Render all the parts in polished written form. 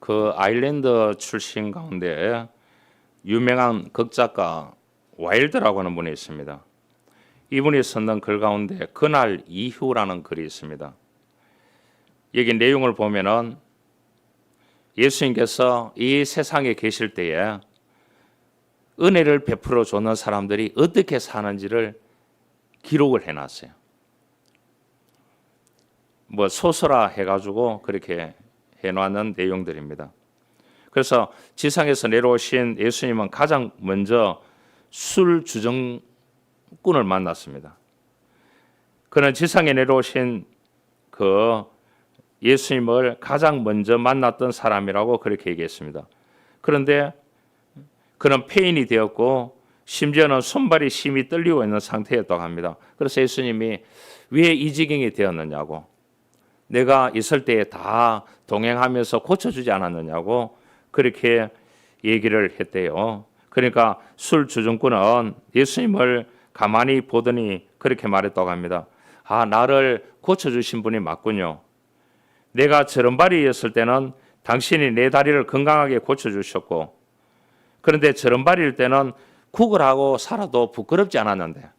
그 아일랜드 출신 가운데 유명한 극작가 와일드라고 하는 분이 있습니다. 이분이 썼는 글 가운데 그날 이후라는 글이 있습니다. 여기 내용을 보면은 예수님께서 이 세상에 계실 때에 은혜를 베풀어 주는 사람들이 어떻게 사는지를 기록을 해놨어요. 뭐 소설화 해가지고 그렇게 해놓는 내용들입니다. 그래서 지상에서 내려오신 예수님은 가장 먼저 술 주정꾼을 만났습니다. 그는 지상에 내려오신 그 예수님을 가장 먼저 만났던 사람이라고 그렇게 얘기했습니다. 그런데 그는 폐인이 되었고 심지어는 손발이 심히 떨리고 있는 상태였다고 합니다. 그래서 예수님이 왜 이 지경이 되었느냐고, 내가 있을 때에 다 동행하면서 고쳐주지 않았느냐고 그렇게 얘기를 했대요. 그러니까 술 주정꾼은 예수님을 가만히 보더니 그렇게 말했다고 합니다. 아, 나를 고쳐주신 분이 맞군요. 내가 저런발이었을 때는 당신이 내 다리를 건강하게 고쳐주셨고, 그런데 저런발일 때는 구걸하고 살아도 부끄럽지 않았는데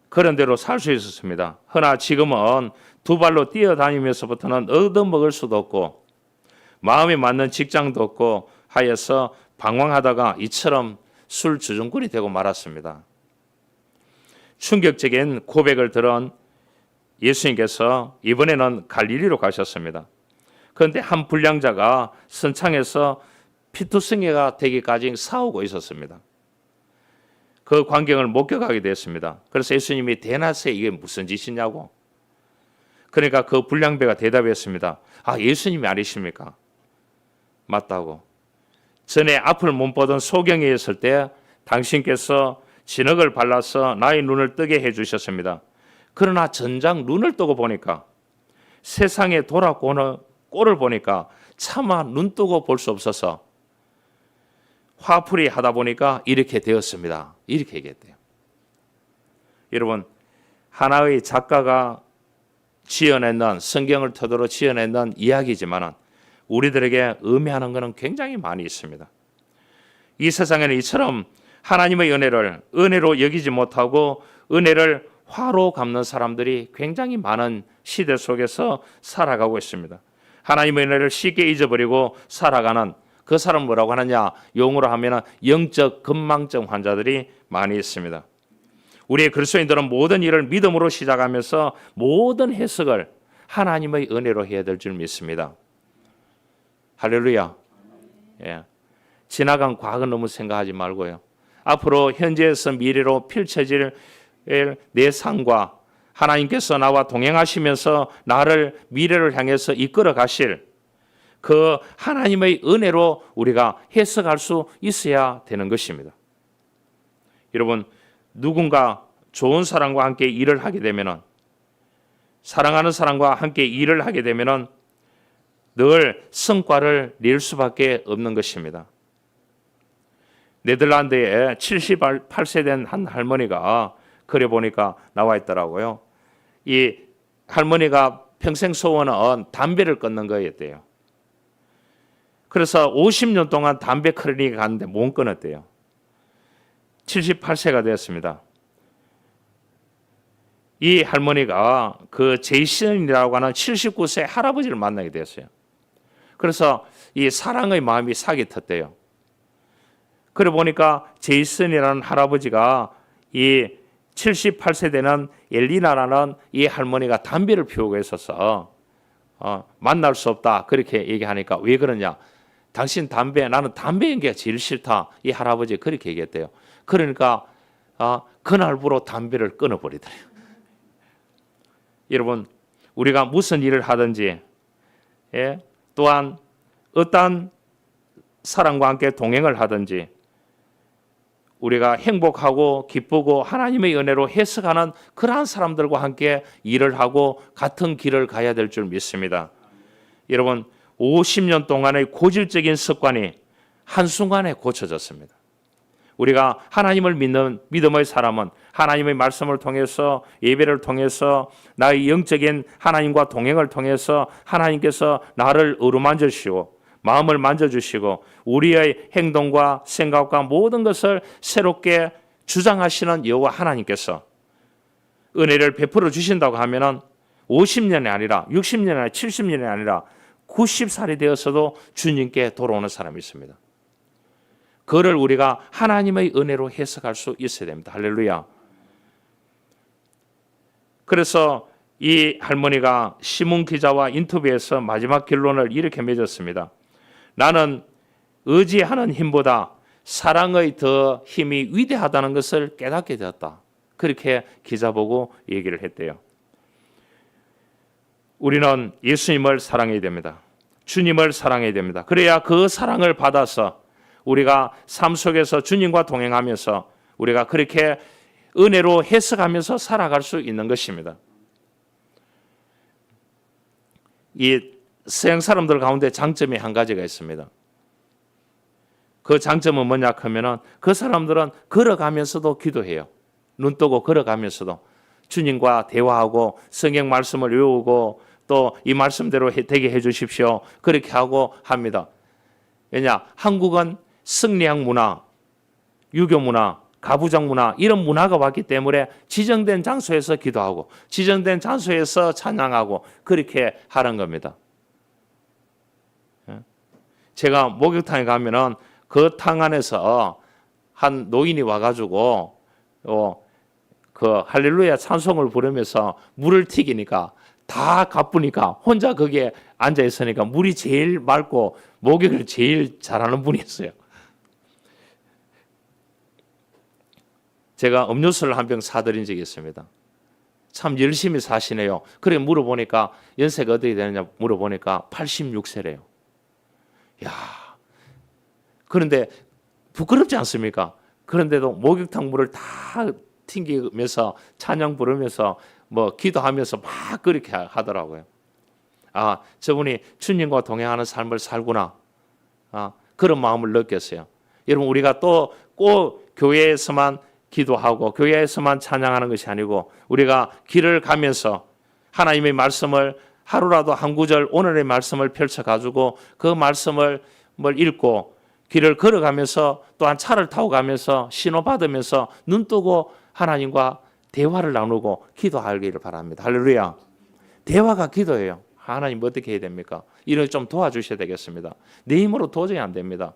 그런 대로 살 수 있었습니다. 허나 지금은 두 발로 뛰어다니면서부터는 얻어먹을 수도 없고 마음에 맞는 직장도 없고 하여서 방황하다가 이처럼 술 주정꾼이 되고 말았습니다. 충격적인 고백을 들은 예수님께서 이번에는 갈릴리로 가셨습니다. 그런데 한 불량자가 선창에서 피투성이가 되기까지 싸우고 있었습니다. 그 광경을 목격하게 됐습니다. 그래서 예수님이 대낮에 이게 무슨 짓이냐고. 그러니까 그 불량배가 대답했습니다. 아, 예수님이 아니십니까? 맞다고. 전에 앞을 못 보던 소경이 있을 때 당신께서 진흙을 발라서 나의 눈을 뜨게 해주셨습니다. 그러나 전장 눈을 뜨고 보니까 세상에 돌아오는 꼴을 보니까 차마 눈 뜨고 볼 수 없어서 화풀이 하다 보니까 이렇게 되었습니다. 이렇게 얘기했대요. 여러분, 하나의 작가가 지어내는, 성경을 토대로 지어내는 이야기지만 우리들에게 의미하는 것은 굉장히 많이 있습니다. 이 세상에는 이처럼 하나님의 은혜를 은혜로 여기지 못하고 은혜를 화로 갚는 사람들이 굉장히 많은 시대 속에서 살아가고 있습니다. 하나님의 은혜를 쉽게 잊어버리고 살아가는 그 사람 뭐라고 하느냐, 용어로 하면 영적 건망증 환자들이 많이 있습니다. 우리의 그리스도인들은 모든 일을 믿음으로 시작하면서 모든 해석을 하나님의 은혜로 해야 될 줄 믿습니다. 할렐루야. 예. 지나간 과거 너무 생각하지 말고요. 앞으로 현재에서 미래로 펼쳐질 내 삶과 하나님께서 나와 동행하시면서 나를 미래를 향해서 이끌어 가실 그 하나님의 은혜로 우리가 해석할 수 있어야 되는 것입니다. 여러분, 누군가 좋은 사람과 함께 일을 하게 되면은, 사랑하는 사람과 함께 일을 하게 되면은 늘 성과를 낼 수밖에 없는 것입니다. 네덜란드에 78세 된 한 할머니가 그래 보니까 나와 있더라고요. 이 할머니가 평생 소원은 담배를 끊는 거였대요. 그래서 50년 동안 담배 클리닉에 갔는데 못 끊었대요. 78세가 되었습니다. 이 할머니가 그 제이슨이라고 하는 79세 할아버지를 만나게 되었어요. 그래서 이 사랑의 마음이 사기 텄대요. 그래 보니까 제이슨이라는 할아버지가 이 78세 되는 엘리나라는 이 할머니가 담배를 피우고 있어서 만날 수 없다 그렇게 얘기하니까, 왜 그러냐, 당신 담배, 나는 담배 연기가 제일 싫다, 이 할아버지 그렇게 얘기했대요. 그러니까 그날부로 담배를 끊어버리더래요. 여러분, 우리가 무슨 일을 하든지, 예? 또한 어떤 사람과 함께 동행을 하든지 우리가 행복하고 기쁘고 하나님의 은혜로 해석하는 그러한 사람들과 함께 일을 하고 같은 길을 가야 될 줄 믿습니다. 여러분, 50년 동안의 고질적인 습관이 한순간에 고쳐졌습니다. 우리가 하나님을 믿는 믿음의 사람은 하나님의 말씀을 통해서 예배를 통해서 나의 영적인 하나님과 동행을 통해서 하나님께서 나를 어루만져주시고 마음을 만져주시고 우리의 행동과 생각과 모든 것을 새롭게 주장하시는 여호와 하나님께서 은혜를 베풀어 주신다고 하면은 50년이 아니라 60년이 아니라 70년이 아니라 90살이 되어서도 주님께 돌아오는 사람이 있습니다. 그를 우리가 하나님의 은혜로 해석할 수 있어야 됩니다. 할렐루야. 그래서 이 할머니가 신문 기자와 인터뷰에서 마지막 결론을 이렇게 맺었습니다. 나는 의지하는 힘보다 사랑의 더 힘이 위대하다는 것을 깨닫게 되었다. 그렇게 기자 보고 얘기를 했대요. 우리는 예수님을 사랑해야 됩니다. 주님을 사랑해야 됩니다. 그래야 그 사랑을 받아서 우리가 삶 속에서 주님과 동행하면서 우리가 그렇게 은혜로 해석하면서 살아갈 수 있는 것입니다. 이 서양 사람들 가운데 장점이 한 가지가 있습니다. 그 장점은 뭐냐 하면은 그 사람들은 걸어가면서도 기도해요. 눈 뜨고 걸어가면서도 주님과 대화하고 성경 말씀을 외우고 또 이 말씀대로 되게 해 주십시오. 그렇게 하고 합니다. 왜냐? 한국은 승리학 문화, 유교 문화, 가부장 문화 이런 문화가 왔기 때문에 지정된 장소에서 기도하고 지정된 장소에서 찬양하고 그렇게 하는 겁니다. 제가 목욕탕에 가면은 그 탕 안에서 한 노인이 와가지고 그 할렐루야 찬송을 부르면서 물을 튀기니까 다 가쁘니까 혼자 거기에 앉아 있으니까 물이 제일 맑고 목욕을 제일 잘하는 분이었어요. 제가 음료수를 한 병 사드린 적이 있습니다. 참 열심히 사시네요. 그래 물어보니까 연세가 어떻게 되느냐 물어보니까 86세래요. 야, 그런데 부끄럽지 않습니까? 그런데도 목욕탕 물을 다 튕기면서 찬양 부르면서 뭐 기도하면서 막 그렇게 하더라고요. 아, 저분이 주님과 동행하는 삶을 살구나. 그런 마음을 느꼈어요. 여러분 우리가 또 꼭 교회에서만 기도하고 교회에서만 찬양하는 것이 아니고 우리가 길을 가면서 하나님의 말씀을 하루라도 한 구절 오늘의 말씀을 펼쳐가지고 그 말씀을 읽고 길을 걸어가면서 또한 차를 타고 가면서 신호받으면서 눈 뜨고 하나님과 대화를 나누고 기도하기를 바랍니다. 할렐루야. 대화가 기도예요. 하나님 어떻게 해야 됩니까? 이를 좀 도와주셔야 되겠습니다. 내 힘으로 도저히 안 됩니다.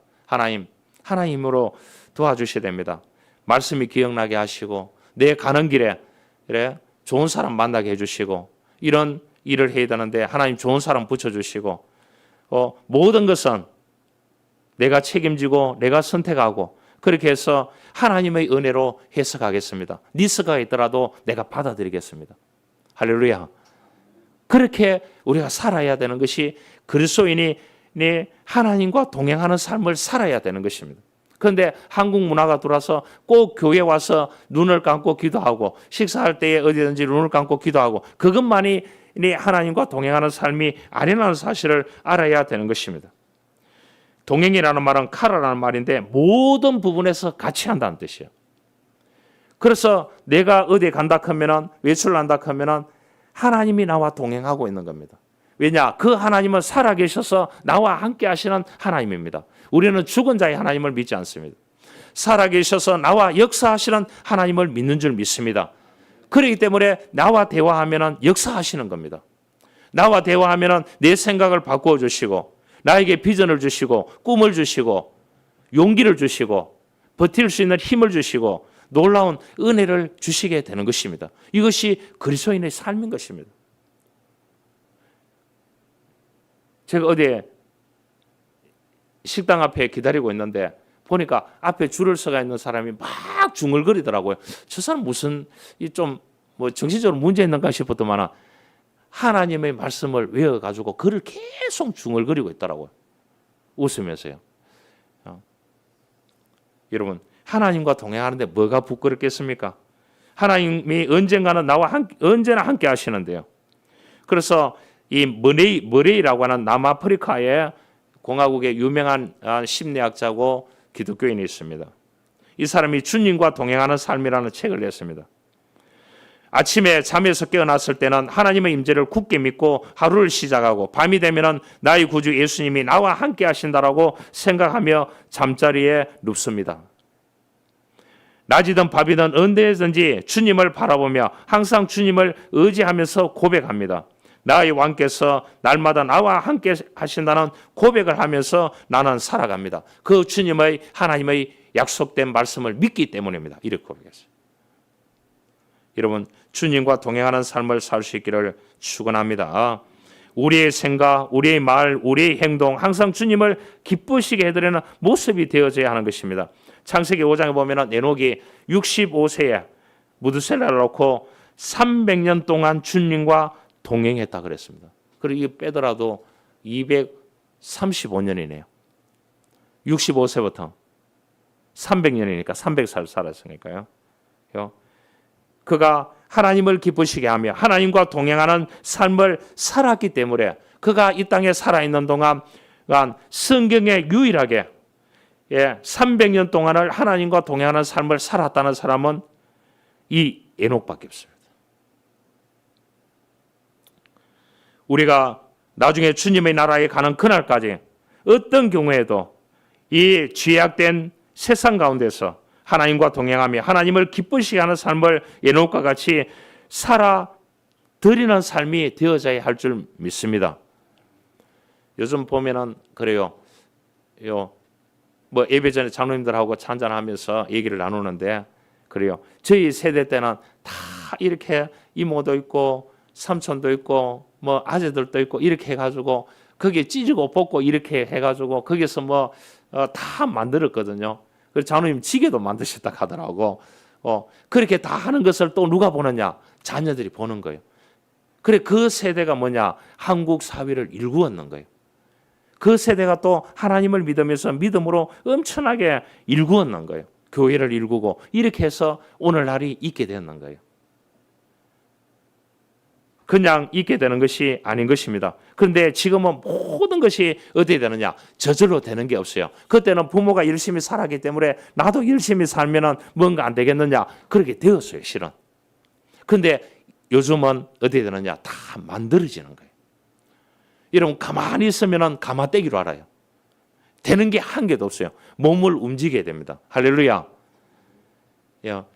하나님으로 도와주셔야 됩니다. 말씀이 기억나게 하시고 내 가는 길에 그래 좋은 사람 만나게 해주시고 이런 일을 해야 되는데 하나님 좋은 사람 붙여주시고 모든 것은 내가 책임지고 내가 선택하고 그렇게 해서 하나님의 은혜로 해석하겠습니다. 리스크가 있더라도 내가 받아들이겠습니다. 할렐루야. 그렇게 우리가 살아야 되는 것이 그리스도인이 하나님과 동행하는 삶을 살아야 되는 것입니다. 그런데 한국 문화가 들어와서 꼭 교회 와서 눈을 감고 기도하고 식사할 때에 어디든지 눈을 감고 기도하고 그것만이 하나님과 동행하는 삶이 아니라는 사실을 알아야 되는 것입니다. 동행이라는 말은 카라라는 말인데 모든 부분에서 같이 한다는 뜻이에요. 그래서 내가 어디에 간다 하면은 외출한다 하면은 하나님이 나와 동행하고 있는 겁니다. 왜냐? 그 하나님은 살아계셔서 나와 함께 하시는 하나님입니다. 우리는 죽은 자의 하나님을 믿지 않습니다. 살아계셔서 나와 역사하시는 하나님을 믿는 줄 믿습니다. 그렇기 때문에 나와 대화하면 역사하시는 겁니다. 나와 대화하면 내 생각을 바꾸어 주시고 나에게 비전을 주시고 꿈을 주시고 용기를 주시고 버틸 수 있는 힘을 주시고 놀라운 은혜를 주시게 되는 것입니다. 이것이 그리스도인의 삶인 것입니다. 제가 어디에 식당 앞에 기다리고 있는데 보니까 앞에 줄을 서가 있는 사람이 막 중얼거리더라고요. 저 사람 무슨 좀 뭐 정신적으로 문제 있는가 싶었더만 하나님의 말씀을 외워가지고 글을 계속 중얼거리고 있더라고요. 웃으면서요. 여러분 하나님과 동행하는데 뭐가 부끄럽겠습니까? 하나님이 언젠가는 나와 언제나 함께 하시는데요. 그래서 이 머레이라고 하는 남아프리카의 공화국의 유명한 심리학자고 기독교인이 있습니다. 이 사람이 주님과 동행하는 삶이라는 책을 냈습니다. 아침에 잠에서 깨어났을 때는 하나님의 임재를 굳게 믿고 하루를 시작하고, 밤이 되면은 나의 구주 예수님이 나와 함께 하신다라고 생각하며 잠자리에 눕습니다. 낮이든 밤이든 언제든지 주님을 바라보며 항상 주님을 의지하면서 고백합니다. 나의 왕께서 날마다 나와 함께 하신다는 고백을 하면서 나는 살아갑니다. 그 주님의, 하나님의 약속된 말씀을 믿기 때문입니다. 이렇게 고백했어요. 여러분, 주님과 동행하는 삶을 살 수 있기를 축원합니다. 우리의 생각, 우리의 말, 우리의 행동 항상 주님을 기쁘시게 해드리는 모습이 되어져야 하는 것입니다. 창세기 5장에 보면 에녹이 65세에 무드셀라를 놓고 300년 동안 주님과 동행했다 그랬습니다. 그리고 이거 빼더라도 235년이네요. 65세부터 300년이니까 300살 살았으니까요. 그가 하나님을 기쁘시게 하며 하나님과 동행하는 삶을 살았기 때문에 그가 이 땅에 살아있는 동안 성경에 유일하게 300년 동안을 하나님과 동행하는 삶을 살았다는 사람은 이 에녹밖에 없습니다. 우리가 나중에 주님의 나라에 가는 그날까지 어떤 경우에도 이 죄악된 세상 가운데서 하나님과 동행하며 하나님을 기쁘시게 하는 삶을 에녹과 같이 살아드리는 삶이 되어져야 할 줄 믿습니다. 요즘 보면은 그래요. 뭐 예배 전에 장로님들하고 찬잔하면서 얘기를 나누는데 그래요. 저희 세대 때는 다 이렇게 이모도 있고 삼촌도 있고 뭐 아재들도 있고 이렇게 해가지고 거기에 찢고 뽑고 이렇게 해가지고 거기서 뭐 다 만들었거든요. 그래서 장로님 지게도 만드셨다 하더라고. 그렇게 다 하는 것을 또 누가 보느냐? 자녀들이 보는 거예요. 그래 그 세대가 뭐냐? 한국 사회를 일구었는 거예요. 그 세대가 또 하나님을 믿으면서 믿음으로 엄청나게 일구었는 거예요. 교회를 일구고 이렇게 해서 오늘날이 있게 되었는 거예요. 그냥 있게 되는 것이 아닌 것입니다. 그런데 지금은 모든 것이 어떻게 되느냐? 저절로 되는 게 없어요. 그때는 부모가 열심히 살았기 때문에 나도 열심히 살면은 뭔가 안 되겠느냐? 그렇게 되었어요, 실은. 그런데 요즘은 어떻게 되느냐? 다 만들어지는 거예요. 여러분 가만히 있으면은 가마떼기로 알아요. 되는 게 한 개도 없어요. 몸을 움직여야 됩니다. 할렐루야.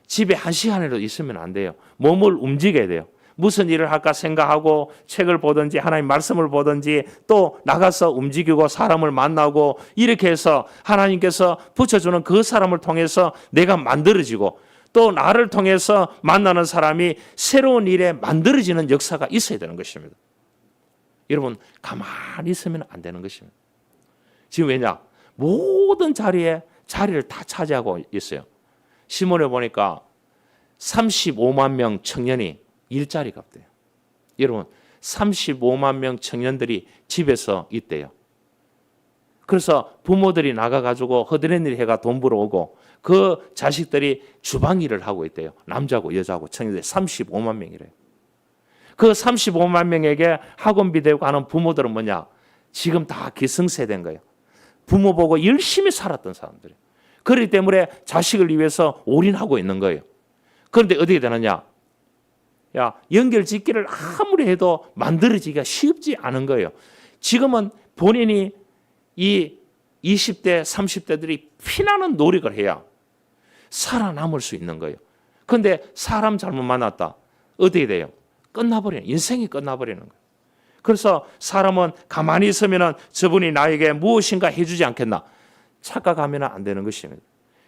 집에 한 시간이라도 있으면 안 돼요. 몸을 움직여야 돼요. 무슨 일을 할까 생각하고 책을 보든지 하나님 말씀을 보든지 또 나가서 움직이고 사람을 만나고 이렇게 해서 하나님께서 붙여주는 그 사람을 통해서 내가 만들어지고 또 나를 통해서 만나는 사람이 새로운 일에 만들어지는 역사가 있어야 되는 것입니다. 여러분 가만히 있으면 안 되는 것입니다. 지금 왜냐? 모든 자리를 다 차지하고 있어요. 신문에 보니까 35만 명 청년이 일자리가 없대요. 여러분 35만 명 청년들이 집에서 있대요. 그래서 부모들이 나가가지고 허드렛 일 해가 돈 벌어오고 그 자식들이 주방 일을 하고 있대요. 남자고 여자고 청년들이 35만 명이래요. 그 35만 명에게 학원비 대고 하는 부모들은 뭐냐? 지금 다 기성세대인 거예요. 부모 보고 열심히 살았던 사람들이에요. 그렇기 때문에 자식을 위해서 올인하고 있는 거예요. 그런데 어떻게 되느냐? 연결 짓기를 아무리 해도 만들어지기가 쉽지 않은 거예요. 지금은 본인이 이 20대, 30대들이 피나는 노력을 해야 살아남을 수 있는 거예요. 그런데 사람 잘못 만났다. 어떻게 돼요? 끝나버리는, 인생이 끝나버리는 거예요. 그래서 사람은 가만히 있으면 저분이 나에게 무엇인가 해주지 않겠나 착각하면 안 되는 것입니다.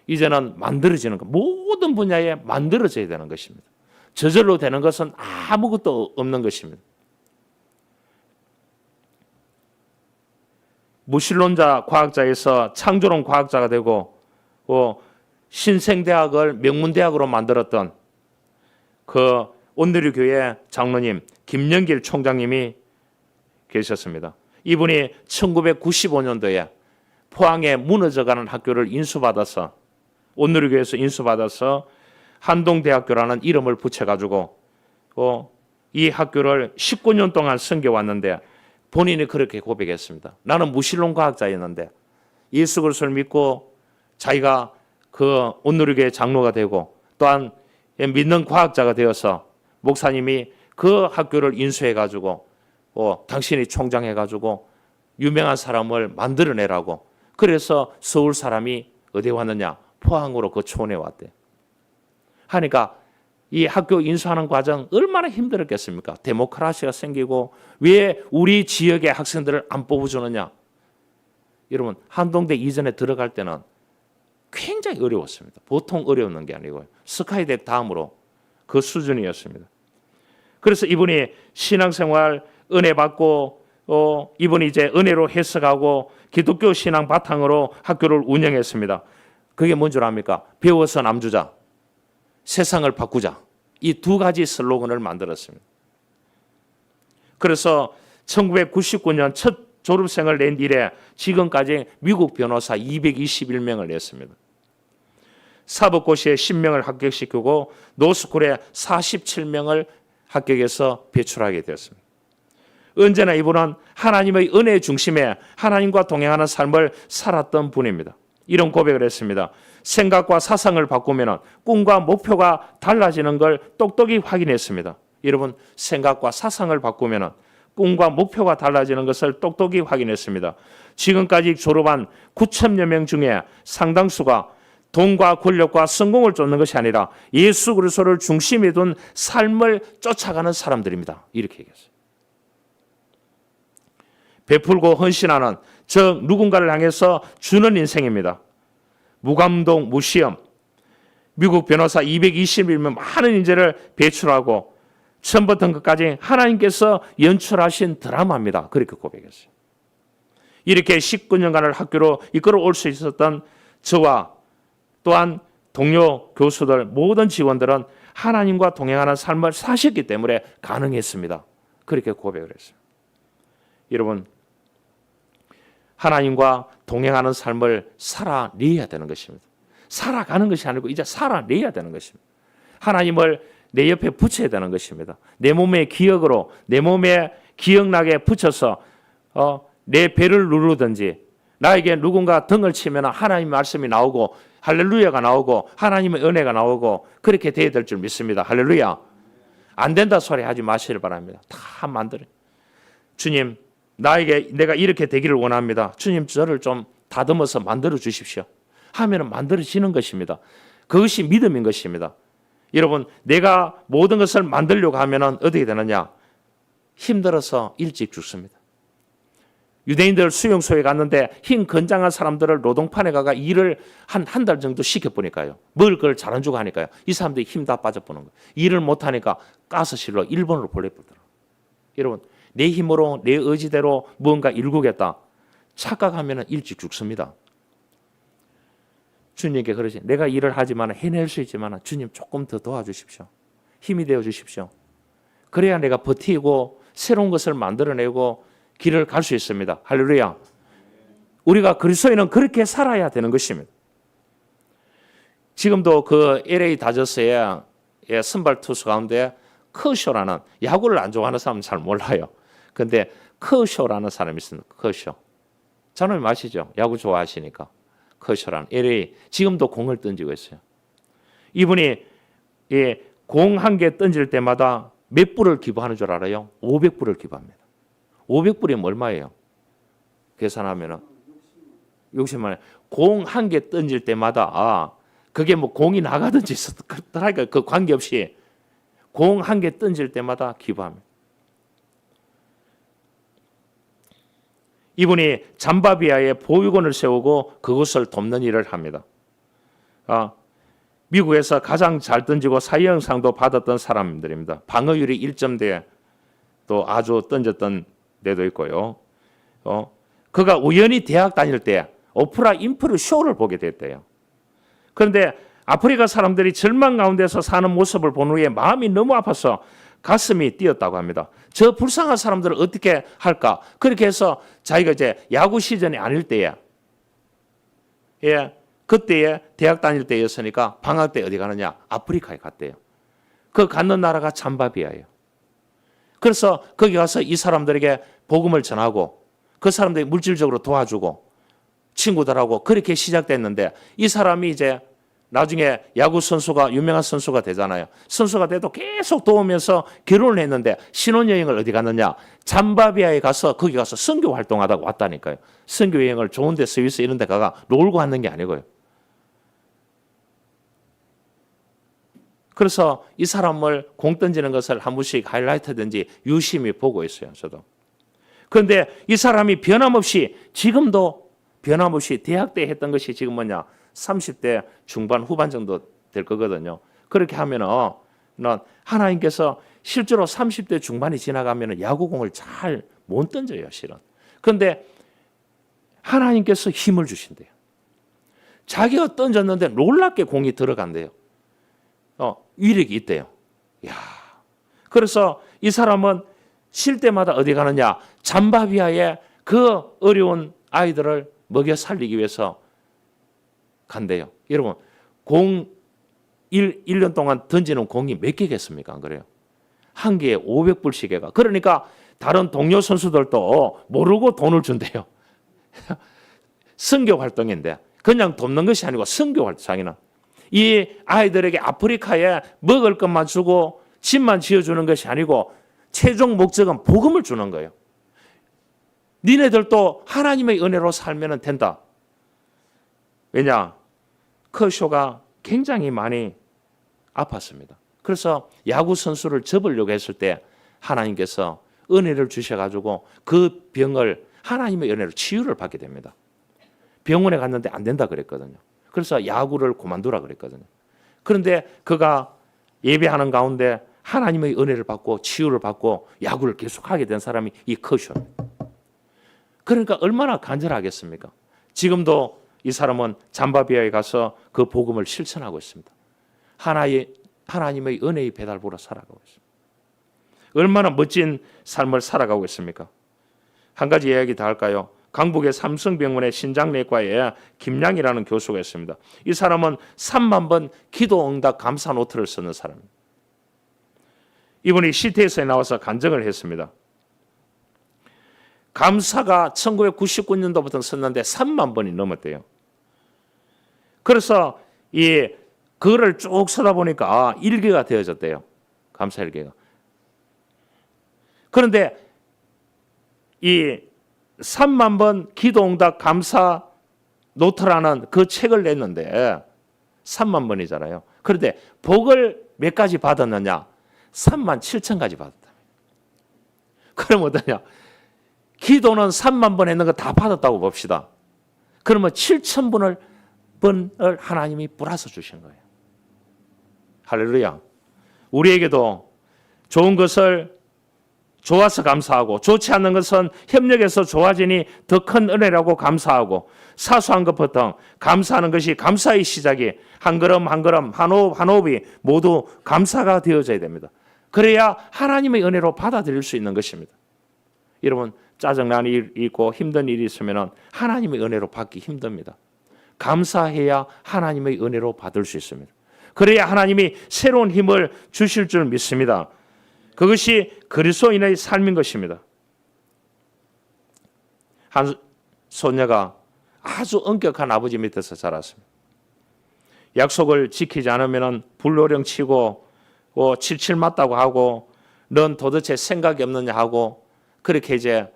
이제는 만들어지는 것, 모든 분야에 만들어져야 되는 것입니다. 저절로 되는 것은 아무것도 없는 것입니다. 무신론자 과학자에서 창조론 과학자가 되고 신생대학을 명문대학으로 만들었던 그 온누리교회 장로님 김영길 총장님이 계셨습니다. 이분이 1995년도에 포항에 무너져가는 학교를 인수받아서 온누리교회에서 인수받아서 한동대학교라는 이름을 붙여가지고 이 학교를 19년 동안 섬겨왔는데 본인이 그렇게 고백했습니다. 나는 무신론 과학자였는데 예수 그리스도를 믿고 자기가 그 온누리교회 장로가 되고 또한 믿는 과학자가 되어서 목사님이 그 학교를 인수해가지고 당신이 총장해가지고 유명한 사람을 만들어내라고. 그래서 서울 사람이 어디 왔느냐? 포항으로 그 촌에 왔대. 하니까 이 학교 인수하는 과정 얼마나 힘들었겠습니까? 데모크라시가 생기고 왜 우리 지역의 학생들을 안 뽑아주느냐? 여러분, 한동대 이전에 들어갈 때는 굉장히 어려웠습니다. 보통 어려운 게 아니고요. 스카이덱 다음으로 그 수준이었습니다. 그래서 이분이 신앙생활 은혜 받고 이분이 이제 은혜로 해석하고 기독교 신앙 바탕으로 학교를 운영했습니다. 그게 뭔 줄 압니까? 배워서 남주자, 세상을 바꾸자. 이 두 가지 슬로건을 만들었습니다. 그래서 1999년 첫 졸업생을 낸 이래 지금까지 미국 변호사 221명을 냈습니다. 사법고시에 10명을 합격시키고 노스쿨에 47명을 합격해서 배출하게 되었습니다. 언제나 이분은 하나님의 은혜의 중심에 하나님과 동행하는 삶을 살았던 분입니다. 이런 고백을 했습니다. 생각과 사상을 바꾸면 꿈과 목표가 달라지는 걸 똑똑히 확인했습니다. 여러분, 생각과 사상을 바꾸면 꿈과 목표가 달라지는 것을 똑똑히 확인했습니다. 지금까지 졸업한 9천여 명 중에 상당수가 돈과 권력과 성공을 쫓는 것이 아니라 예수 그리스도를 중심에 둔 삶을 쫓아가는 사람들입니다. 이렇게 얘기했어요. 베풀고 헌신하는 즉 누군가를 향해서 주는 인생입니다. 무감동, 무시험, 미국 변호사 221명 많은 인재를 배출하고 처음부터 끝까지 하나님께서 연출하신 드라마입니다. 그렇게 고백했어요. 이렇게 19년간을 학교로 이끌어올 수 있었던 저와 또한 동료 교수들 모든 직원들은 하나님과 동행하는 삶을 사셨기 때문에 가능했습니다. 그렇게 고백을 했어요. 여러분, 하나님과 동행하는 삶을 살아내야 되는 것입니다. 살아가는 것이 아니고 이제 살아내야 되는 것입니다. 하나님을 내 옆에 붙여야 되는 것입니다. 내 몸의 기억으로 내 몸에 기억나게 붙여서 내 배를 누르든지 나에게 누군가 등을 치면 하나님 말씀이 나오고 할렐루야가 나오고 하나님의 은혜가 나오고 그렇게 돼야 될 줄 믿습니다. 할렐루야. 안 된다 소리 하지 마시길 바랍니다. 다 만들어요. 주님, 내가 이렇게 되기를 원합니다. 주님, 저를 좀 다듬어서 만들어 주십시오. 하면은 만들어지는 것입니다. 그것이 믿음인 것입니다. 여러분, 내가 모든 것을 만들려고 하면은 어떻게 되느냐? 힘들어서 일찍 죽습니다. 유대인들 수용소에 갔는데 힘 건장한 사람들을 노동판에 가가 일을 한 달 정도 시켜보니까요. 먹을 걸 잘 안 주고 하니까요. 이 사람들이 힘 다 빠져보는 거예요. 일을 못하니까 가스실로 일본으로 보내버리더라고요. 여러분, 내 힘으로 내 의지대로 뭔가 일구겠다 착각하면 일찍 죽습니다. 주님께 그러지. 내가 일을 하지만 해낼 수 있지만 주님 조금 더 도와주십시오. 힘이 되어 주십시오. 그래야 내가 버티고 새로운 것을 만들어내고 길을 갈 수 있습니다. 할렐루야. 우리가 그리스도인은 그렇게 살아야 되는 것입니다. 지금도 그 LA 다저스의 선발 투수 가운데 커쇼라는, 야구를 안 좋아하는 사람은 잘 몰라요. 근데 커쇼라는 사람이 있습니다. 커쇼. 저는 아시죠? 야구 좋아하시니까. 커쇼라는 LA 지금도 공을 던지고 있어요. 이분이 공 한 개 던질 때마다 몇 불을 기부하는 줄 알아요? 500불을 기부합니다. 500불이면 얼마예요? 계산하면은 60만 원. 공 한 개 던질 때마다 그게 뭐 공이 나가든지 그러니까 그 관계없이 공 한 개 던질 때마다 기부합니다. 이분이 잠바비아에 보육원을 세우고 그것을 돕는 일을 합니다. 미국에서 가장 잘 던지고 사이영상도 받았던 사람들입니다. 방어율이 1점대에 또 아주 던졌던 데도 있고요. 그가 우연히 대학 다닐 때 오프라 인프루 쇼를 보게 됐대요. 그런데 아프리카 사람들이 절망 가운데서 사는 모습을 본 후에 마음이 너무 아파서 가슴이 뛰었다고 합니다. 저 불쌍한 사람들을 어떻게 할까? 그렇게 해서 자기가 이제 야구 시즌이 아닐 때에, 그때에 대학 다닐 때였으니까 방학 때 어디 가느냐? 아프리카에 갔대요. 그 갔는 나라가 잠바비아예요. 그래서 거기 가서 이 사람들에게 복음을 전하고 그 사람들이 물질적으로 도와주고 친구들하고 그렇게 시작됐는데 이 사람이 이제 나중에 야구 선수가 유명한 선수가 되잖아요. 선수가 돼도 계속 도우면서 결혼을 했는데 신혼여행을 어디 갔느냐? 잠바비아에 가서 거기 가서 선교 활동하다가 왔다니까요. 선교 여행을 좋은 데 스위스 이런 데 가가 놀고 왔는 게 아니고요. 그래서 이 사람을 공 던지는 것을 한 번씩 하이라이트든지 유심히 보고 있어요. 저도. 그런데 이 사람이 변함없이 지금도 변함없이 대학 때 했던 것이 지금 뭐냐? 30대 중반 후반 정도 될 거거든요. 그렇게 하면은 하나님께서 실제로 30대 중반이 지나가면은 야구공을 잘 못 던져요, 실은. 그런데 하나님께서 힘을 주신대요. 자기가 던졌는데 놀랍게 공이 들어간대요. 위력이 있대요. 야. 그래서 이 사람은 쉴 때마다 어디 가느냐? 잠바비아에 그 어려운 아이들을 먹여 살리기 위해서 간대요. 여러분, 1년 동안 던지는 공이 몇 개겠습니까? 안 그래요? 한 개에 500불씩 해가. 그러니까 다른 동료 선수들도 모르고 돈을 준대요. 선교 활동인데 그냥 돕는 것이 아니고 선교 활동. 자기는 이 아이들에게 아프리카에 먹을 것만 주고 집만 지어주는 것이 아니고 최종 목적은 복음을 주는 거예요. 니네들도 하나님의 은혜로 살면 된다. 왜냐? 커쇼가 굉장히 많이 아팠습니다. 그래서 야구 선수를 접으려고 했을 때 하나님께서 은혜를 주셔가지고 그 병을 하나님의 은혜로 치유를 받게 됩니다. 병원에 갔는데 안 된다 그랬거든요. 그래서 야구를 그만두라 그랬거든요. 그런데 그가 예배하는 가운데 하나님의 은혜를 받고 치유를 받고 야구를 계속하게 된 사람이 이 커쇼입니다. 그러니까 얼마나 간절하겠습니까? 지금도 이 사람은 잠바비아에 가서 그 복음을 실천하고 있습니다. 하나님의 은혜의 배달부로 살아가고 있습니다. 얼마나 멋진 삶을 살아가고 있습니까? 한 가지 이야기 더 할까요? 강북의 삼성병원의 신장내과에 김양이라는 교수가 있습니다. 이 사람은 3만 번 기도응답 감사 노트를 쓰는 사람입니다. 이분이 CT에서에 나와서 간증을 했습니다. 감사가 1999년도부터 썼는데 3만 번이 넘었대요. 그래서 이 글을 쭉 쓰다 보니까 일기가 되어졌대요. 감사 일기가. 그런데 이 3만 번 기도응답 감사 노트라는 그 책을 냈는데 3만 번이잖아요. 그런데 복을 몇 가지 받았느냐? 3만 7천 가지 받았다. 그럼 어떠냐? 기도는 3만 번 했는 거 다 받았다고 봅시다. 그러면 7천 번을 하나님이 플러스 주신 거예요. 할렐루야. 우리에게도 좋은 것을 좋아서 감사하고 좋지 않는 것은 협력해서 좋아지니 더 큰 은혜라고 감사하고 사소한 것부터 감사하는 것이 감사의 시작이 한 걸음 한 걸음 한 호흡 한 호흡이 모두 감사가 되어져야 됩니다. 그래야 하나님의 은혜로 받아들일 수 있는 것입니다. 여러분 짜증나는 일이 있고 힘든 일이 있으면 하나님의 은혜로 받기 힘듭니다. 감사해야 하나님의 은혜로 받을 수 있습니다. 그래야 하나님이 새로운 힘을 주실 줄 믿습니다. 그것이 그리스도인의 삶인 것입니다. 한 소녀가 아주 엄격한 아버지 밑에서 자랐습니다. 약속을 지키지 않으면 불로령 치고 칠칠 맞다고 하고 넌 도대체 생각이 없느냐 하고 그렇게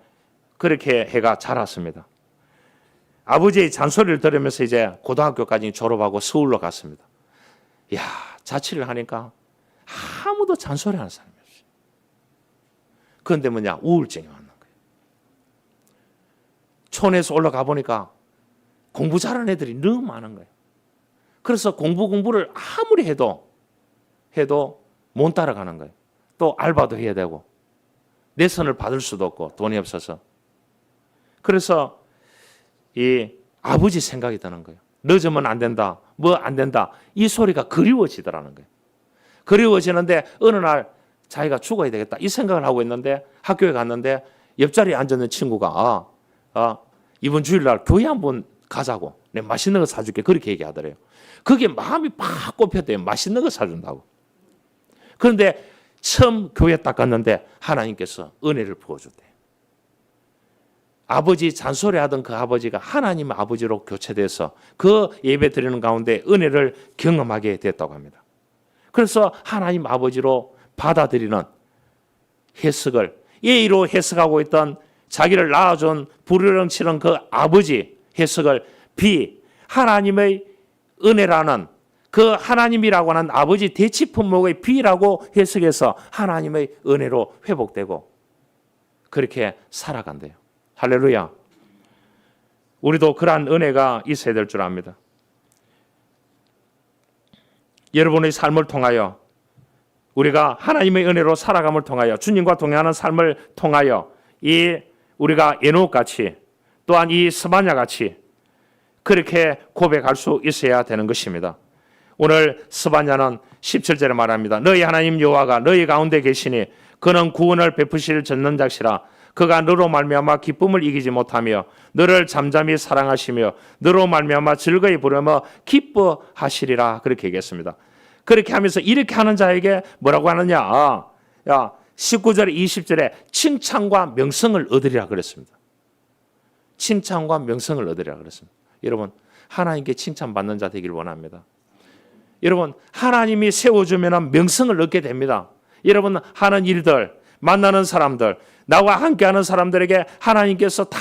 해가 자랐습니다. 아버지의 잔소리를 들으면서 이제 고등학교까지 졸업하고 서울로 갔습니다. 야, 자취를 하니까 아무도 잔소리하는 사람이 없어요. 그런데 뭐냐? 우울증이 왔는 거예요. 촌에서 올라가 보니까 공부 잘하는 애들이 너무 많은 거예요. 그래서 공부를 아무리 해도 못 따라가는 거예요. 또 알바도 해야 되고 레슨을 받을 수도 없고 돈이 없어서. 그래서 이 아버지 생각이 드는 거예요. 늦으면 안 된다. 뭐 안 된다. 이 소리가 그리워지더라는 거예요. 그리워지는데 어느 날 자기가 죽어야 되겠다. 이 생각을 하고 있는데 학교에 갔는데 옆자리에 앉아있는 친구가 이번 주일날 교회 한번 가자고. 내가 맛있는 거 사줄게. 그렇게 얘기하더래요. 그게 마음이 팍 꼽혔대요. 맛있는 거 사준다고. 그런데 처음 교회 딱 갔는데 하나님께서 은혜를 부어줬대요. 아버지 잔소리하던 그 아버지가 하나님 아버지로 교체돼서 그 예배 드리는 가운데 은혜를 경험하게 됐다고 합니다. 그래서 하나님 아버지로 받아들이는 해석을 예의로 해석하고 있던 자기를 낳아준 부르렁치는 그 아버지 해석을 하나님의 은혜라는 그 하나님이라고 하는 아버지 대치 품목의 비라고 해석해서 하나님의 은혜로 회복되고 그렇게 살아간대요. 할렐루야. 우리도 그러한 은혜가 있어야 될 줄 압니다. 여러분의 삶을 통하여 우리가 하나님의 은혜로 살아감을 통하여 주님과 동행하는 삶을 통하여 이 우리가 에녹같이 또한 이 스바냐같이 그렇게 고백할 수 있어야 되는 것입니다. 오늘 스바냐는 17절에 말합니다. 너희 하나님 여호와가 너희 가운데 계시니 그는 구원을 베푸실 전능자시라. 그가 너로 말미암아 기쁨을 이기지 못하며 너를 잠잠히 사랑하시며 너로 말미암아 즐거이 부르며 기뻐하시리라. 그렇게 얘기했습니다. 그렇게 하면서 이렇게 하는 자에게 뭐라고 하느냐? 19절 20절에 칭찬과 명성을 얻으리라 그랬습니다. 칭찬과 명성을 얻으리라 그랬습니다. 여러분, 하나님께 칭찬받는 자 되길 원합니다. 여러분, 하나님이 세워주면 명성을 얻게 됩니다. 여러분 하는 일들, 만나는 사람들, 나와 함께하는 사람들에게 하나님께서 다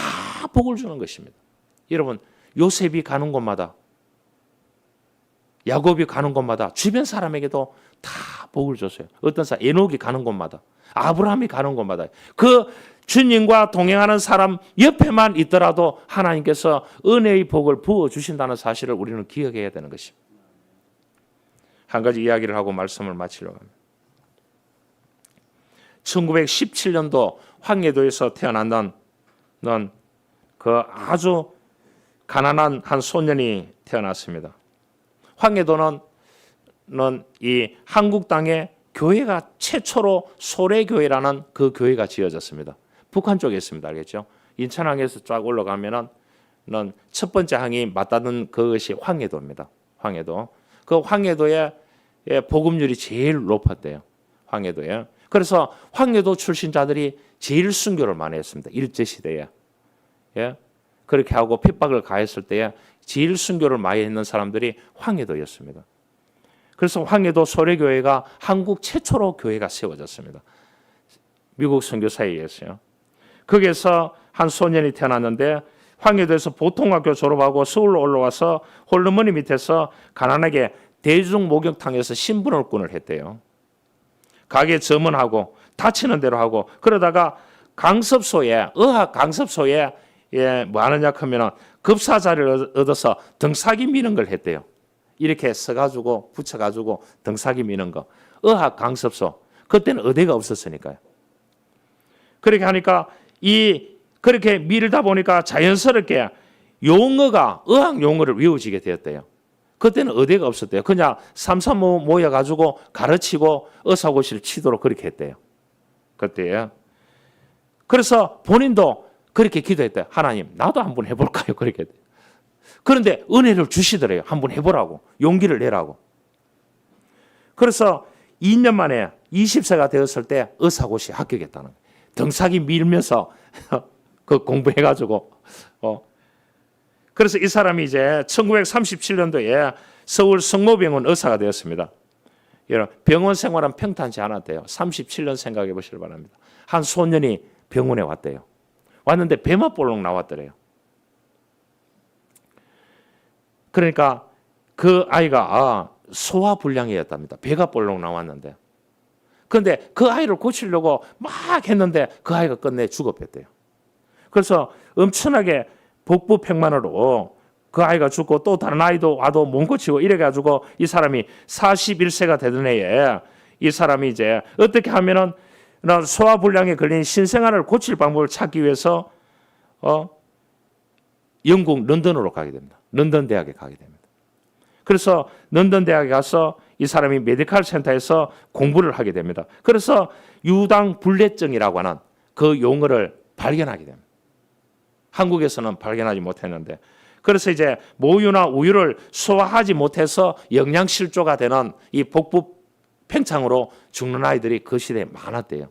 복을 주는 것입니다. 여러분, 요셉이 가는 곳마다, 야곱이 가는 곳마다 주변 사람에게도 다 복을 줬어요. 어떤 사람, 에녹이 가는 곳마다, 아브라함이 가는 곳마다 그 주님과 동행하는 사람 옆에만 있더라도 하나님께서 은혜의 복을 부어주신다는 사실을 우리는 기억해야 되는 것입니다. 한 가지 이야기를 하고 말씀을 마치려고 합니다. 1917년도 황해도에서 태어난 그 아주 가난한 한 소년이 태어났습니다. 황해도는 이 한국 땅에 교회가 최초로 소래교회라는 그 교회가 지어졌습니다. 북한 쪽에 있습니다. 알겠죠? 인천항에서 쫙 올라가면은 첫 번째 항이 맞닿는 그것이 황해도입니다. 황해도. 그 황해도의 복음률이 제일 높았대요. 황해도에. 그래서 황해도 출신자들이 제일 순교를 많이 했습니다. 일제시대에. 예? 그렇게 하고 핍박을 가했을 때에 제일 순교를 많이 했는 사람들이 황해도였습니다. 그래서 황해도 소래교회가 한국 최초로 교회가 세워졌습니다. 미국 선교사에 의해서요. 거기에서 한 소년이 태어났는데 황해도에서 보통학교 졸업하고 서울로 올라와서 홀르머니 밑에서 가난하게 대중 목욕탕에서 신분을꾼을 했대요. 가게 점원하고 다치는 대로 하고 그러다가 강습소에 의학 강습소에 뭐 하느냐 하면 급사자를 얻어서 등사기 미는 걸 했대요. 이렇게 써가지고 붙여가지고 등사기 미는 거. 의학 강습소. 그때는 의대가 없었으니까요. 그렇게 하니까 그렇게 밀다 보니까 자연스럽게 용어가 의학 용어를 외워지게 되었대요. 그때는 의대가 없었대요. 그냥 삼삼오오 모여가지고 가르치고 의사고시를 치도록 그렇게 했대요. 그때요. 그래서 본인도 그렇게 기도했대요. 하나님, 나도 한번 해볼까요? 그렇게 했대요. 그런데 은혜를 주시더래요. 한번 해보라고. 용기를 내라고. 그래서 2년 만에 20세가 되었을 때 의사고시 합격했다는 거예요. 등사기 밀면서 그 공부해가지고 그래서 이 사람이 이제 1937년도에 서울 성모병원 의사가 되었습니다. 여러분, 병원 생활은 평탄치 않았대요. 37년 생각해 보시길 바랍니다. 한 소년이 병원에 왔대요. 왔는데 배만 볼록 나왔더래요. 그러니까 그 아이가 소화불량이었답니다. 배가 볼록 나왔는데. 그런데 그 아이를 고치려고 막 했는데 그 아이가 끝내 죽어버렸대요. 그래서 엄청나게 복부 팽만으로 그 아이가 죽고 또 다른 아이도 와도 못 고치고 이래가지고 이 사람이 41세가 되던 해에 이 사람이 이제 어떻게 하면은 소화불량에 걸린 신생아를 고칠 방법을 찾기 위해서 영국 런던으로 가게 됩니다. 런던 대학에 가게 됩니다. 그래서 런던 대학에 가서 이 사람이 메디컬 센터에서 공부를 하게 됩니다. 그래서 유당불내증이라고 하는 그 용어를 발견하게 됩니다. 한국에서는 발견하지 못했는데 그래서 이제 모유나 우유를 소화하지 못해서 영양실조가 되는 이 복부 팽창으로 죽는 아이들이 그 시대에 많았대요.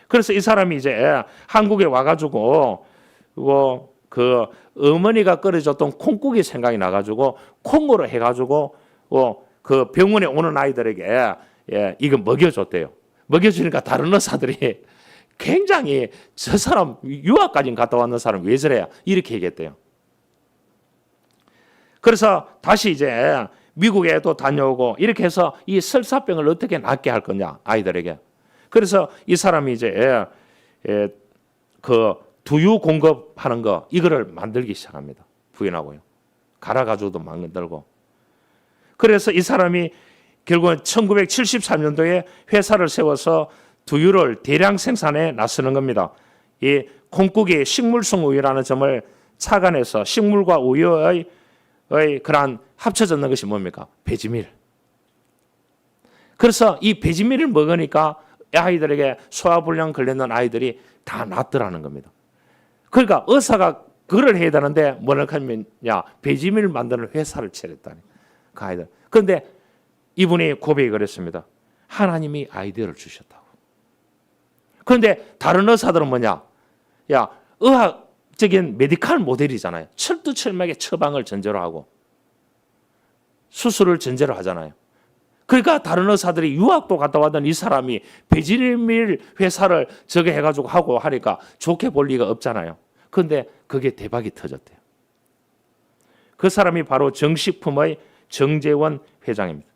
그래서 이 사람이 이제 한국에 와가지고 그 어머니가 끓여줬던 콩국이 생각이 나가지고 콩으로 해가지고 그 병원에 오는 아이들에게 이거 먹여줬대요. 먹여주니까 다른 의사들이 굉장히 저 사람 유학까지 갔다 왔는 사람 왜 저래야 이렇게 얘기했대요. 그래서 다시 이제 미국에도 다녀오고 이렇게 해서 이 설사병을 어떻게 낫게 할 거냐 아이들에게. 그래서 이 사람이 이제 그 두유 공급하는 거 이거를 만들기 시작합니다. 부인하고요. 갈아가지고도 만들고. 그래서 이 사람이 결국은 1973년도에 회사를 세워서 두유를 대량 생산에 나서는 겁니다. 이 콩국이 식물성 우유라는 점을 착안해서 식물과 우유의 그러한 합쳐졌는 것이 뭡니까? 배지밀. 그래서 이 배지밀을 먹으니까 아이들에게 소화불량 걸렸는 아이들이 다 낫더라는 겁니다. 그러니까 의사가 그걸 해야 되는데 뭐라고 하면야 배지밀 만드는 회사를 차렸다니 그 아이들. 그런데 이분이 고백이 그랬습니다. 하나님이 아이디어를 주셨다고. 그런데 다른 의사들은 뭐냐? 야 의학적인 메디칼 모델이잖아요. 철두철미하게 처방을 전제로 하고 수술을 전제로 하잖아요. 그러니까 다른 의사들이 유학도 갔다 왔던 이 사람이 배지밀 회사를 저게 해가지고 하고 하니까 좋게 볼 리가 없잖아요. 그런데 그게 대박이 터졌대요. 그 사람이 바로 정식품의 정재원 회장입니다.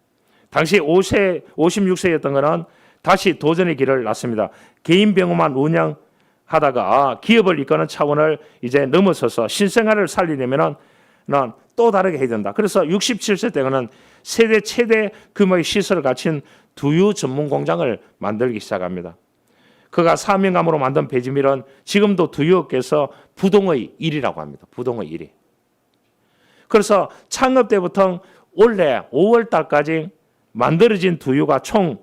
당시 56세였던 거는 다시 도전의 길을 났습니다. 개인 병원만 운영하다가 기업을 이끄는 차원을 이제 넘어서서 신생아를 살리려면은 또 다르게 해야 된다. 그래서 67세 때는 세계 최대 규모의 시설을 갖춘 두유 전문 공장을 만들기 시작합니다. 그가 사명감으로 만든 배지밀은 지금도 두유업계에서 부동의 1위라고 합니다. 부동의 1위. 그래서 창업 때부터 올해 5월 달까지 만들어진 두유가 총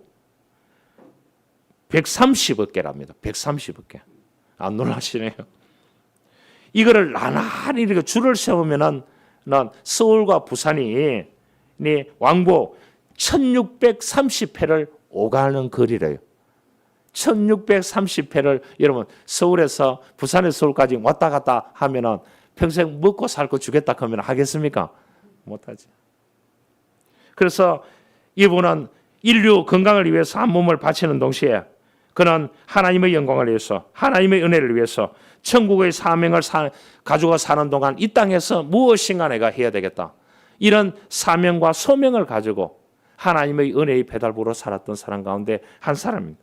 130억 개랍니다. 130억 개. 안 놀라시네요. 이거를 나란히 이렇게 줄을 세우면은 서울과 부산이 왕복 1630회를 오가는 거리래요. 1630회를 여러분 서울에서 부산에서 서울까지 왔다 갔다 하면은 평생 먹고 살고 주겠다 하면 하겠습니까? 못하지. 그래서 이분은 인류 건강을 위해서 한 몸을 바치는 동시에 그는 하나님의 영광을 위해서 하나님의 은혜를 위해서 천국의 사명을 가지고 사는 동안 이 땅에서 무엇인가 내가 해야 되겠다. 이런 사명과 소명을 가지고 하나님의 은혜의 배달부로 살았던 사람 가운데 한 사람입니다.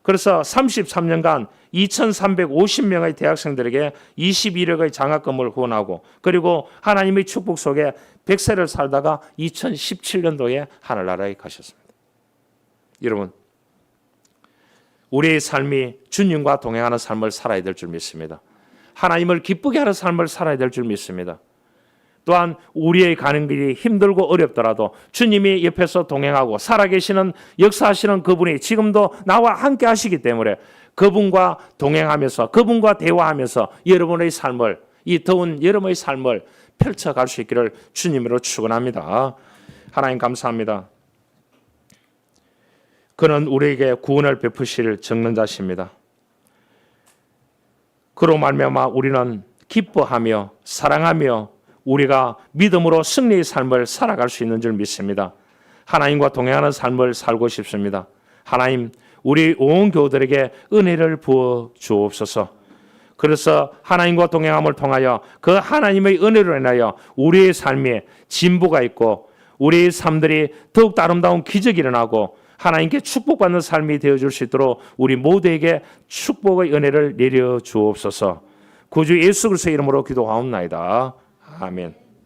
그래서 33년간 2350명의 대학생들에게 21억의 장학금을 후원하고 그리고 하나님의 축복 속에 100세를 살다가 2017년도에 하늘나라에 가셨습니다. 여러분, 우리의 삶이 주님과 동행하는 삶을 살아야 될 줄 믿습니다. 하나님을 기쁘게 하는 삶을 살아야 될 줄 믿습니다. 또한 우리의 가는 길이 힘들고 어렵더라도 주님이 옆에서 동행하고 살아계시는 역사하시는 그분이 지금도 나와 함께 하시기 때문에 그분과 동행하면서 그분과 대화하면서 여러분의 삶을 이 더운 여름의 삶을 펼쳐갈 수 있기를 주님으로 축원합니다. 하나님 감사합니다. 그는 우리에게 구원을 베푸실 전능자십니다. 그로 말미암아 우리는 기뻐하며 사랑하며 우리가 믿음으로 승리의 삶을 살아갈 수 있는 줄 믿습니다. 하나님과 동행하는 삶을 살고 싶습니다. 하나님, 우리 온 교우들에게 은혜를 부어 주옵소서. 그래서 하나님과 동행함을 통하여 그 하나님의 은혜로 인하여 우리의 삶에 진보가 있고 우리의 삶들이 더욱 아름다운 기적이 일어나고 하나님께 축복받는 삶이 되어줄 수 있도록 우리 모두에게 축복의 은혜를 내려 주옵소서. 구주 예수 그리스도의 이름으로 기도하옵나이다. 아멘.